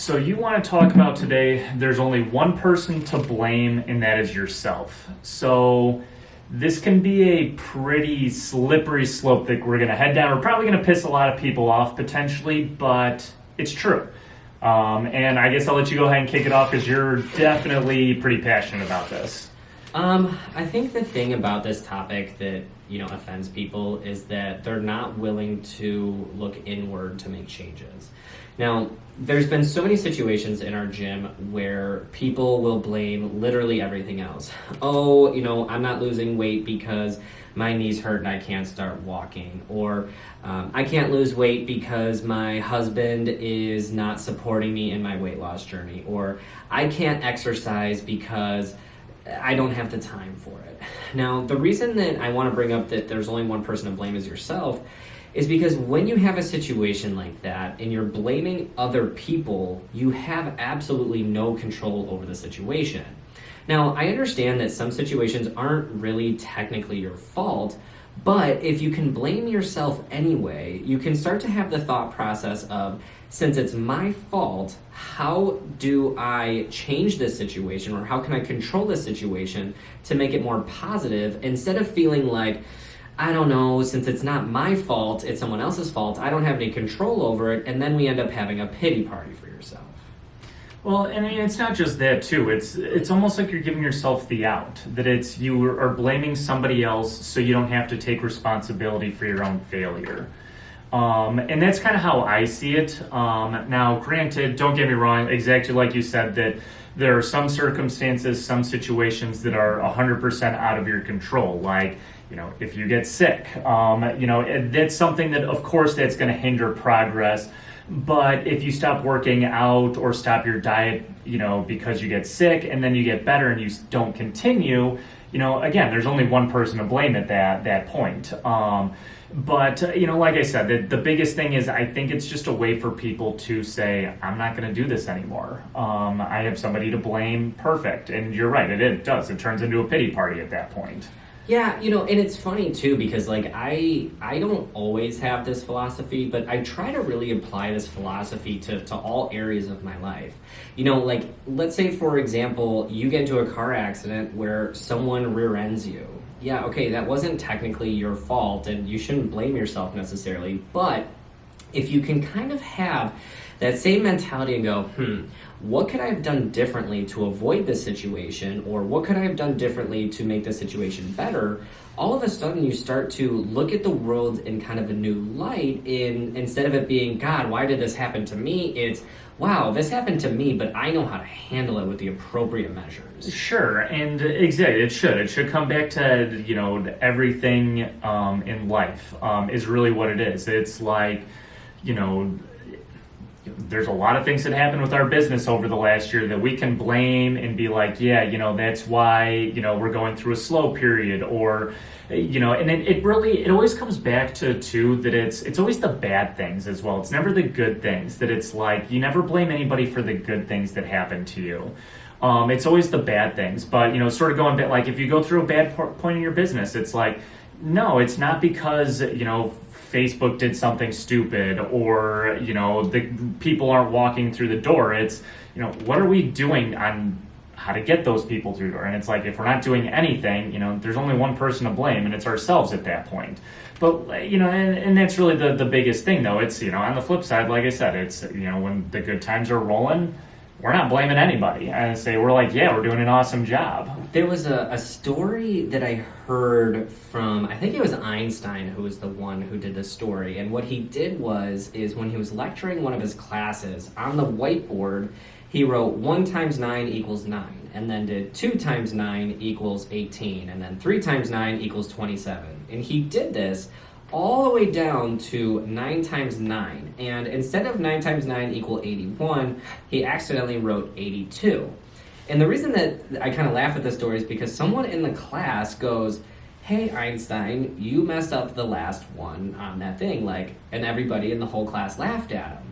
So you want to talk about today, there's only one person to blame, and that is yourself. So this can be a pretty slippery slope that we're going to head down. We're probably going to piss a lot of people off potentially, but it's true. And I guess I'll let you go ahead and kick it off because you're definitely pretty passionate about this. I think the thing about this topic that, offends people is that they're not willing to look inward to make changes. Now, there's been so many situations in our gym where people will blame literally everything else. Oh, I'm not losing weight because my knees hurt and I can't start walking. Or I can't lose weight because my husband is not supporting me in my weight loss journey. Or I can't exercise because I don't have the time for it. Now, the reason that I want to bring up that there's only one person to blame is yourself is because when you have a situation like that and you're blaming other people, you have absolutely no control over the situation. Now, I understand that some situations aren't really technically your fault, but if you can blame yourself anyway, you can start to have the thought process of, since it's my fault, how do I change this situation, or how can I control this situation to make it more positive, instead of feeling like, I don't know, since it's not my fault, it's someone else's fault, I don't have any control over it, and then we end up having a pity party for yourself. Well, and it's not just that too. It's almost like you're giving yourself the out. That it's you are blaming somebody else so you don't have to take responsibility for your own failure. And that's kind of how I see it. Now, granted, don't get me wrong, exactly like you said, that there are some circumstances, some situations that are 100% out of your control. Like, if you get sick, that's something that, of course, that's going to hinder progress. But if you stop working out or stop your diet, because you get sick and then you get better and you don't continue, again, there's only one person to blame at that point. But like I said, the biggest thing is I think it's just a way for people to say, I'm not going to do this anymore. I have somebody to blame. Perfect. And you're right, it does. It turns into a pity party at that point. Yeah, and it's funny too, because I don't always have this philosophy, but I try to really apply this philosophy to all areas of my life. Let's say, for example, you get into a car accident where someone rear ends you. Yeah, okay, that wasn't technically your fault and you shouldn't blame yourself necessarily, but if you can kind of have that same mentality and go, what could I have done differently to avoid this situation? Or what could I have done differently to make the situation better? All of a sudden you start to look at the world in kind of a new light, instead of it being, God, why did this happen to me? It's, wow, this happened to me, but I know how to handle it with the appropriate measures. Sure, and exactly, it should come back to, everything in life is really what it is. It's like, there's a lot of things that happened with our business over the last year that we can blame and be like, yeah, that's why, we're going through a slow period, or, and it always comes back to too, that it's always the bad things as well. It's never the good things. That it's like, you never blame anybody for the good things that happen to you. It's always the bad things. But, sort of going back, like if you go through a bad point in your business, it's like, no, it's not because, Facebook did something stupid, or, the people aren't walking through the door. It's, what are we doing on how to get those people through the door? And it's like, if we're not doing anything, there's only one person to blame, and it's ourselves at that point. But, and that's really the biggest thing, though. It's, on the flip side, like I said, it's, when the good times are rolling, we're not blaming anybody. And say, we're like, yeah, we're doing an awesome job. There was a story that I heard from, I think it was Einstein who was the one who did this story. And what he did is when he was lecturing one of his classes, on the whiteboard, he wrote 1 times 9 equals 9, and then did 2 times 9 equals 18, and then 3 times 9 equals 27. And he did this all the way down to 9 times 9. And instead of 9 times 9 equal 81, he accidentally wrote 82. And the reason that I kind of laugh at this story is because someone in the class goes, hey, Einstein, you messed up the last one on that thing. And everybody in the whole class laughed at him.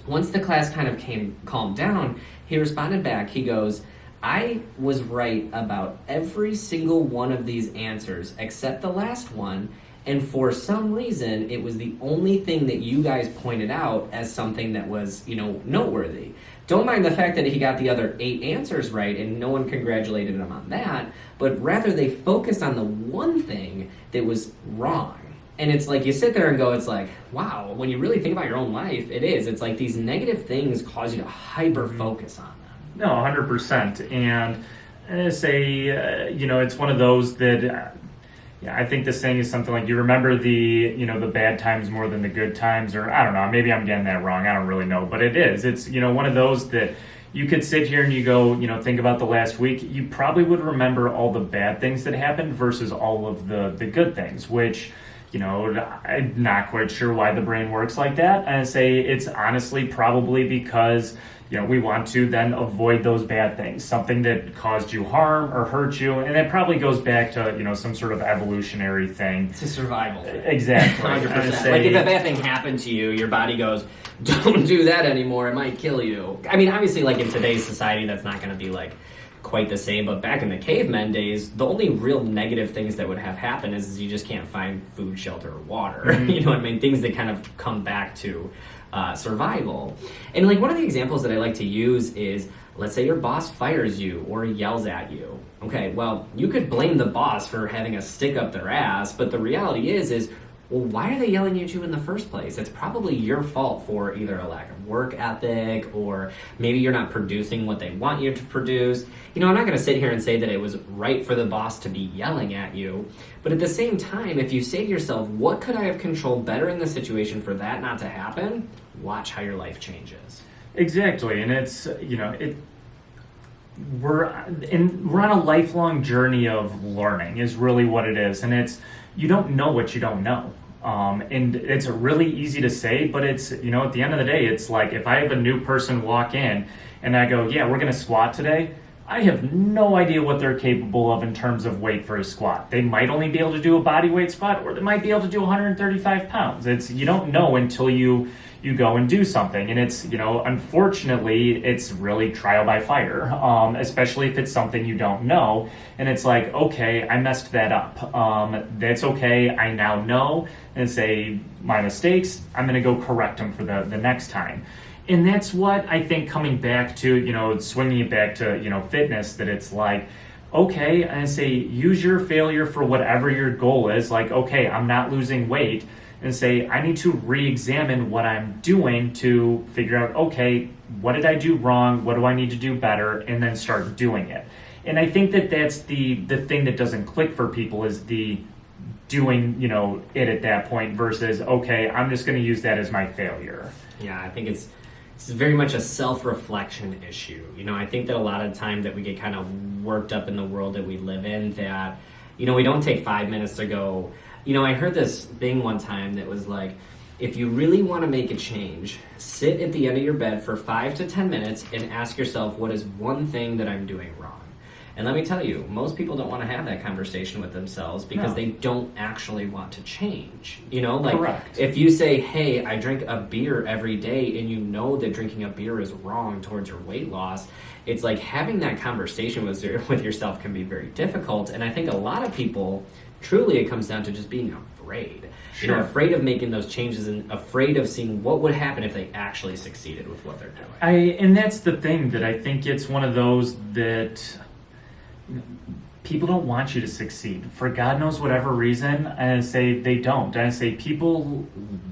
Once the class kind of calmed down, he responded back. He goes, I was right about every single one of these answers except the last one. And for some reason, it was the only thing that you guys pointed out as something that was, noteworthy. Don't mind the fact that he got the other 8 answers right and no one congratulated him on that, but rather they focused on the one thing that was wrong. And it's like you sit there and go, it's like, wow, when you really think about your own life, it is. It's like these negative things cause you to hyper focus on them. No, 100%. And I say, it's one of those that, I think the saying is something like, you remember the bad times more than the good times, or I don't know, maybe I'm getting that wrong. I don't really know, but it is. It's, one of those that you could sit here and you go, think about the last week. You probably would remember all the bad things that happened versus all of the good things, which, I'm not quite sure why the brain works like that. And I say it's honestly probably because, we want to then avoid those bad things, something that caused you harm or hurt you. And it probably goes back to, some sort of evolutionary thing. It's a survival thing. Exactly. 100%. Like if a bad thing happened to you, your body goes, don't do that anymore. It might kill you. I mean, obviously, like in today's society, that's not going to be like quite the same, but back in the cavemen days, the only real negative things that would have happened is you just can't find food, shelter, or water. Mm-hmm. You know what I mean? Things that kind of come back to survival. And like one of the examples that I like to use is, let's say your boss fires you or yells at you. Okay, well, you could blame the boss for having a stick up their ass, but the reality is well, why are they yelling at you in the first place? It's probably your fault for either a lack of work ethic or maybe you're not producing what they want you to produce. I'm not going to sit here and say that it was right for the boss to be yelling at you, but at the same time, if you say to yourself, what could I have controlled better in the situation for that not to happen? Watch how your life changes. Exactly. And it's, we're on a lifelong journey of learning is really what it is. And it's, you don't know what you don't know. And it's really easy to say, but it's, at the end of the day, it's like if I have a new person walk in and I go, yeah, we're going to squat today. I have no idea what they're capable of in terms of weight for a squat. They might only be able to do a body weight squat, or they might be able to do 135 pounds. It's, you don't know until you go and do something. And it's, unfortunately, it's really trial by fire, especially if it's something you don't know. And it's like, okay, I messed that up. That's okay. I now know and say my mistakes. I'm going to go correct them for the next time. And that's what I think coming back to, swinging it back to, fitness, that it's like, okay, and I say use your failure for whatever your goal is. Like, okay, I'm not losing weight. And say, I need to re-examine what I'm doing to figure out, okay, what did I do wrong? What do I need to do better? And then start doing it. And I think that that's the thing that doesn't click for people is the doing, it at that point versus, okay, I'm just going to use that as my failure. Yeah, I think it's very much a self-reflection issue. I think that a lot of the time that we get kind of worked up in the world that we live in that, we don't take 5 minutes to go, I heard this thing one time that was like, if you really want to make a change, sit at the end of your bed for 5 to 10 minutes and ask yourself, what is one thing that I'm doing wrong? And let me tell you, most people don't want to have that conversation with themselves because they don't actually want to change. Correct. If you say, hey, I drink a beer every day and you know that drinking a beer is wrong towards your weight loss, it's like having that conversation with yourself can be very difficult. And I think a lot of people, truly it comes down to just being afraid. Sure. Afraid of making those changes and afraid of seeing what would happen if they actually succeeded with what they're doing. And that's the thing that I think it's one of those that people don't want you to succeed for God knows whatever reason. And I say they don't. And I say people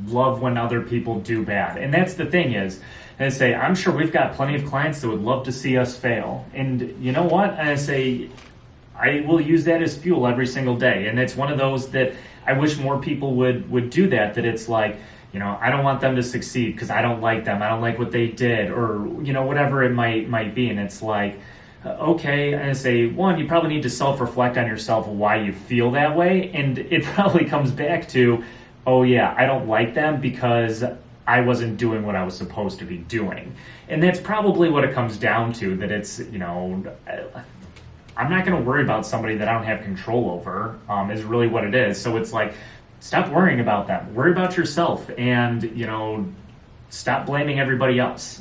love when other people do bad. And that's the thing is, and I say, I'm sure we've got plenty of clients that would love to see us fail. And you know what? And I say, I will use that as fuel every single day. And it's one of those that I wish more people would do that it's like, I don't want them to succeed because I don't like them. I don't like what they did or, whatever it might be. And it's like, okay, and I say, one, you probably need to self-reflect on yourself why you feel that way. And it probably comes back to, oh yeah, I don't like them because I wasn't doing what I was supposed to be doing. And that's probably what it comes down to, that it's, I'm not going to worry about somebody that I don't have control over, is really what it is. So it's like, stop worrying about them. Worry about yourself and, stop blaming everybody else.